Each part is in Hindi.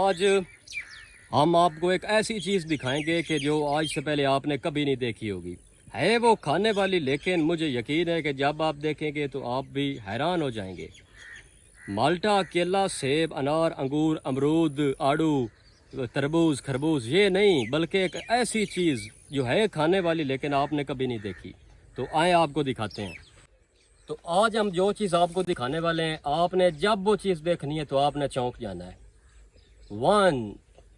आज हम आपको एक ऐसी चीज़ दिखाएंगे कि जो आज से पहले आपने कभी नहीं देखी होगी। है वो खाने वाली, लेकिन मुझे यकीन है कि जब आप देखेंगे तो आप भी हैरान हो जाएंगे। माल्टा, केला, सेब, अनार, अंगूर, अमरूद, आड़ू, तरबूज, खरबूज, ये नहीं बल्कि एक ऐसी चीज़ जो है खाने वाली लेकिन आपने कभी नहीं देखी। तो आए आपको दिखाते हैं। तो आज हम जो चीज़ आपको दिखाने वाले हैं, आपने जब वो चीज़ देखनी है तो आपने चौंक जाना है। 1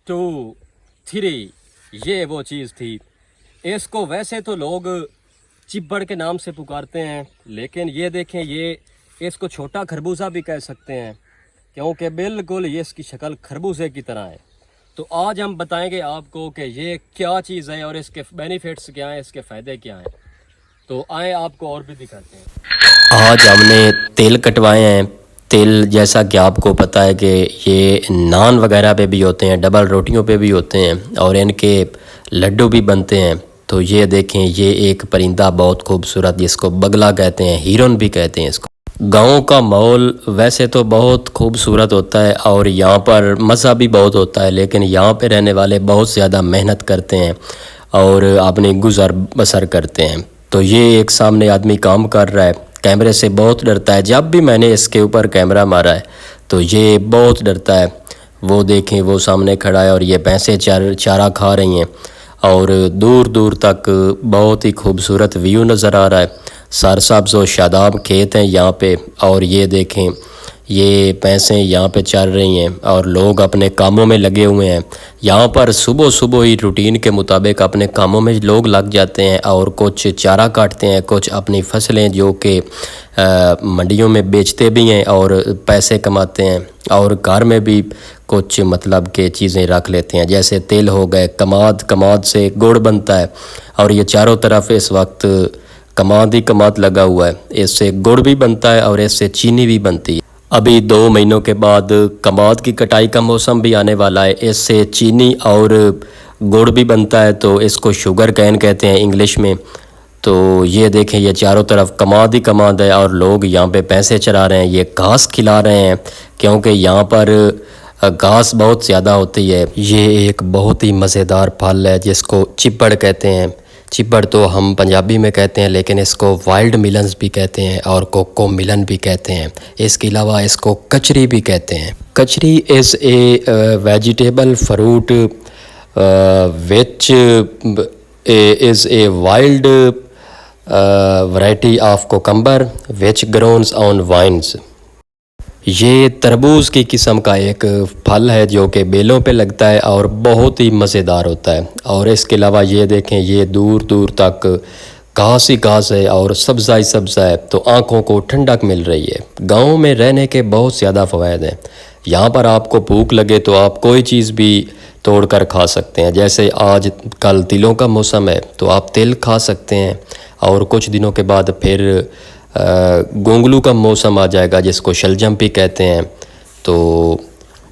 2 3, ये वो चीज़ थी। इसको वैसे तो लोग चिब्बड़ के नाम से पुकारते हैं, लेकिन ये देखें, ये इसको छोटा खरबूजा भी कह सकते हैं क्योंकि बिल्कुल ये इसकी शक्ल खरबूजे की तरह है। तो आज हम बताएंगे आपको कि ये क्या चीज़ है और इसके बेनिफिट्स क्या हैं, इसके फ़ायदे क्या हैं। तो आए आपको और भी दिखाते हैं। आज हमने तेल कटवाए हैं। तेल जैसा कि आपको पता है कि ये नान वगैरह पे भी होते हैं, डबल रोटियों पे भी होते हैं और इनके लड्डू भी बनते हैं। तो ये देखें, ये एक परिंदा बहुत खूबसूरत, जिसको बगला कहते हैं, हिरन भी कहते हैं इसको। गाँव का माहौल वैसे तो बहुत खूबसूरत होता है और यहाँ पर मज़ा भी बहुत होता है, लेकिन यहाँ पे रहने वाले बहुत ज़्यादा मेहनत करते हैं और अपनी गुज़र बसर करते हैं। तो ये एक सामने आदमी काम कर रहा है, कैमरे से बहुत डरता है। जब भी मैंने इसके ऊपर कैमरा मारा है तो ये बहुत डरता है। वो देखें, वो सामने खड़ा है और ये भैंसें चारा खा रही हैं और दूर दूर तक बहुत ही खूबसूरत व्यू नज़र आ रहा है। सरसब्ज़ और शादाब खेत हैं यहाँ पे और ये देखें, ये भैंसें यहाँ पे चल रही हैं और लोग अपने कामों में लगे हुए हैं। यहाँ पर सुबह सुबह ही रूटीन के मुताबिक अपने कामों में लोग लग जाते हैं और कुछ चारा काटते हैं, कुछ अपनी फसलें जो कि मंडियों में बेचते भी हैं और पैसे कमाते हैं, और घर में भी कुछ मतलब के चीज़ें रख लेते हैं, जैसे तेल हो गए, कमाद से गुड़ बनता है और ये चारों तरफ इस वक्त कमाद ही कमाद लगा हुआ है। इससे गुड़ भी बनता है और इससे चीनी भी बनती है। अभी 2 महीनों के बाद कमाद की कटाई का मौसम भी आने वाला है। इससे चीनी और गुड़ भी बनता है, तो इसको शुगर कैन कहते हैं इंग्लिश में। तो ये देखें, ये चारों तरफ कमाद ही कमाद है और लोग यहाँ पे पैसे चरा रहे हैं, ये घास खिला रहे हैं क्योंकि यहाँ पर घास बहुत ज़्यादा होती है। ये एक बहुत ही मज़ेदार फल है जिसको चिब्बड़ कहते हैं। चिब्बड़ तो हम पंजाबी में कहते हैं, लेकिन इसको वाइल्ड मिलन्स भी कहते हैं और कोको मिलन भी कहते हैं। इसके अलावा इसको कचरी भी कहते हैं। Kachri is a vegetable fruit which is a wild variety of cucumber which grows on vines. ये तरबूज की किस्म का एक फल है जो कि बेलों पे लगता है और बहुत ही मज़ेदार होता है। और इसके अलावा ये देखें, ये दूर दूर तक घास ही घास है और सब्ज़ा ही सब्ज़ा है, तो आँखों को ठंडक मिल रही है। गांव में रहने के बहुत ज़्यादा फ़वायद हैं। यहाँ पर आपको भूख लगे तो आप कोई चीज़ भी तोड़ कर खा सकते हैं। जैसे आज कल तिलों का मौसम है तो आप तिल खा सकते हैं, और कुछ दिनों के बाद फिर गोंगलू का मौसम आ जाएगा जिसको शलजम भी कहते हैं, तो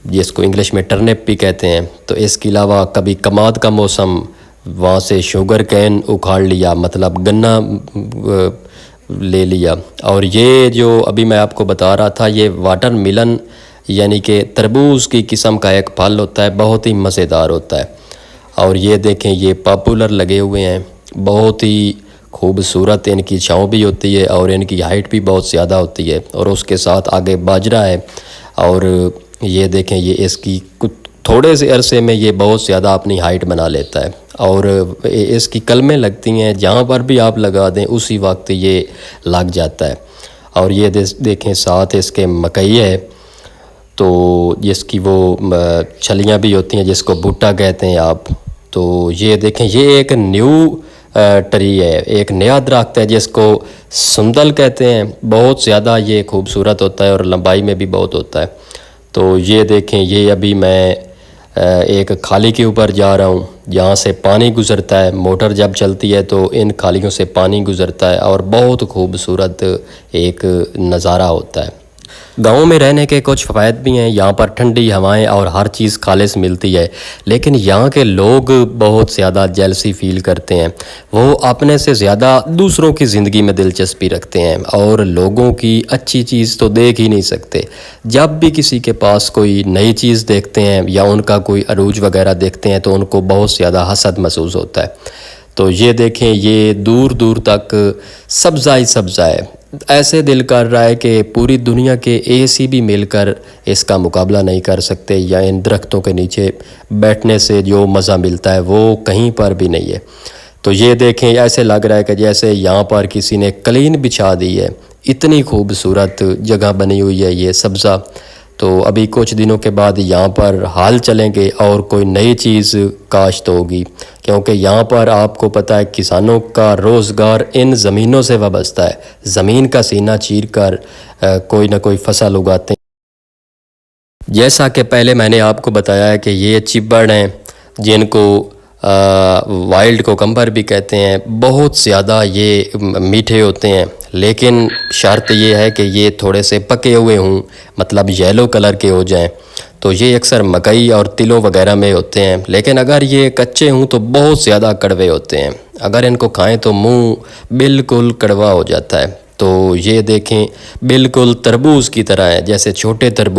जिसको इंग्लिश में टर्निप भी कहते हैं। तो इसके अलावा कभी कमाद का मौसम, वहाँ से शुगर कैन उखाड़ लिया, मतलब गन्ना ले लिया। और ये जो अभी मैं आपको बता रहा था, ये वाटर मिलन यानी कि तरबूज की किस्म का एक फल होता है, बहुत ही मज़ेदार होता है। और ये देखें, ये पॉपुलर लगे हुए हैं, बहुत ही खूबसूरत इनकी छाँव भी होती है और इनकी हाइट भी बहुत ज़्यादा होती है। और उसके साथ आगे बाजरा है, और ये देखें, ये इसकी कुछ थोड़े से अरसे में ये बहुत ज़्यादा अपनी हाइट बना लेता है और इसकी कलमें लगती हैं, जहाँ पर भी आप लगा दें उसी वक्त ये लग जाता है। और ये देखें, साथ इसके मकई है, तो जिसकी वो छलियाँ भी होती हैं जिसको भुट्टा कहते हैं आप। तो ये देखें, ये एक न्यू ट्री है, एक नया दरख्त है जिसको सुंदल कहते हैं। बहुत ज़्यादा ये खूबसूरत होता है और लंबाई में भी बहुत होता है। तो ये देखें, ये अभी मैं एक खाली के ऊपर जा रहा हूँ जहाँ से पानी गुज़रता है। मोटर जब चलती है तो इन खालियों से पानी गुज़रता है और बहुत खूबसूरत एक नज़ारा होता है। गाँव में रहने के कुछ फ़वाइद भी हैं। यहाँ पर ठंडी हवाएं और हर चीज़ खालिस मिलती है, लेकिन यहाँ के लोग बहुत ज़्यादा जेलसी फ़ील करते हैं। वो अपने से ज़्यादा दूसरों की ज़िंदगी में दिलचस्पी रखते हैं और लोगों की अच्छी चीज़ तो देख ही नहीं सकते। जब भी किसी के पास कोई नई चीज़ देखते हैं या उनका कोई अरूज वगैरह देखते हैं तो उनको बहुत ज़्यादा हसद महसूस होता है। तो ये देखें, ये दूर दूर तक सब्ज़ा ही सब्ज़ा है। ऐसे दिल कर रहा है कि पूरी दुनिया के एसी भी मिलकर इसका मुकाबला नहीं कर सकते, या इन दरख्तों के नीचे बैठने से जो मज़ा मिलता है वो कहीं पर भी नहीं है। तो ये देखें, ऐसे लग रहा है कि जैसे यहाँ पर किसी ने कलीन बिछा दी है। इतनी खूबसूरत जगह बनी हुई है ये सब्ज़ा। तो अभी कुछ दिनों के बाद यहाँ पर हाल चलेंगे और कोई नई चीज़ काश्त होगी, क्योंकि यहाँ पर आपको पता है किसानों का रोज़गार इन ज़मीनों से वाबस्ता है। ज़मीन का सीना चीर कर कोई ना कोई फसल उगाते हैं। जैसा कि पहले मैंने आपको बताया है कि ये चिब्बड़ हैं जिनको वाइल्ड कोकम्बर भी कहते हैं। बहुत ज़्यादा ये मीठे होते हैं, लेकिन शर्त ये है कि ये थोड़े से पके हुए हों, मतलब येलो कलर के हो जाएं। तो ये अक्सर मकई और तिलों वगैरह में होते हैं, लेकिन अगर ये कच्चे हों तो बहुत ज़्यादा कड़वे होते हैं। अगर इनको खाएं तो मुंह बिल्कुल कड़वा हो जाता है। तो ये देखें, बिल्कुल तरबूज की तरह है, जैसे छोटे तरबूज